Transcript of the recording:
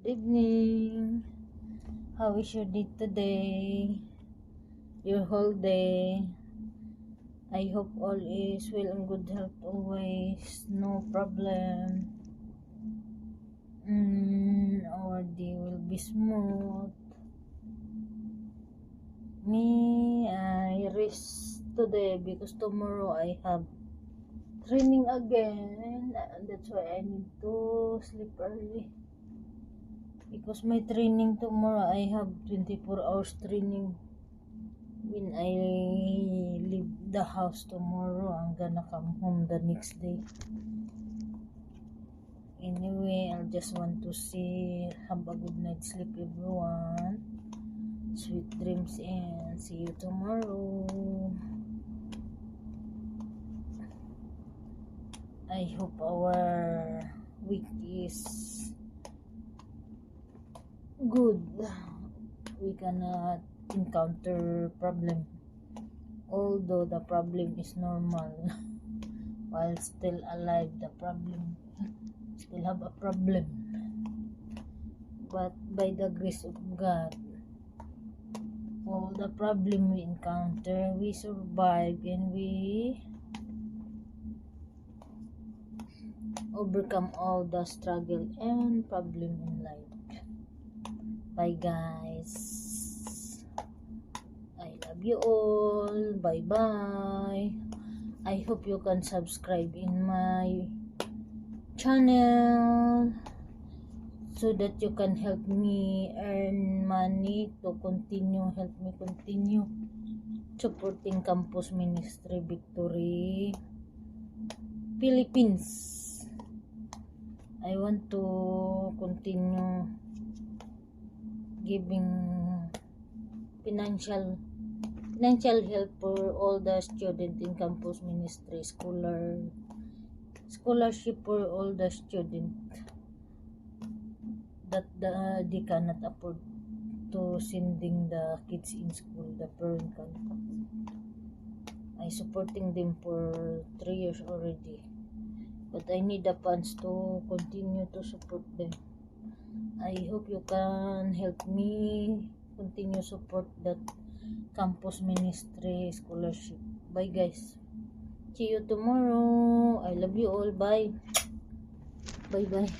Evening. How is your day today? Your whole day? I hope all is well and good health always. No problem. Our day will be smooth. Me, I rest today because tomorrow I have training again. That's why I need to sleep early. Because my training tomorrow, I have 24 hours training. When I leave the house tomorrow, I'm gonna come home the next day. Anyway, I just want to say, have a good night's sleep everyone. Sweet dreams and see you tomorrow. I hope our week is good. We cannot encounter problem, although the problem is normal. While still alive, the problem still have a problem, but by the grace of God, all the problem we encounter, we survive and we overcome all the struggle and problem in life. Bye guys, I love you all. Bye bye. I hope you can subscribe in my channel so that you can help me earn money to help me continue supporting Campus Ministry Victory Philippines. I want to continue giving financial help for all the students in Campus Ministry, scholarship for all the students that they cannot afford to sending the kids in school, the parent can. I supporting them for 3 years already, but I need the funds to continue to support them. I hope you can help me continue support that Campus Ministry scholarship. Bye guys. See you tomorrow. I love you all. Bye. Bye bye.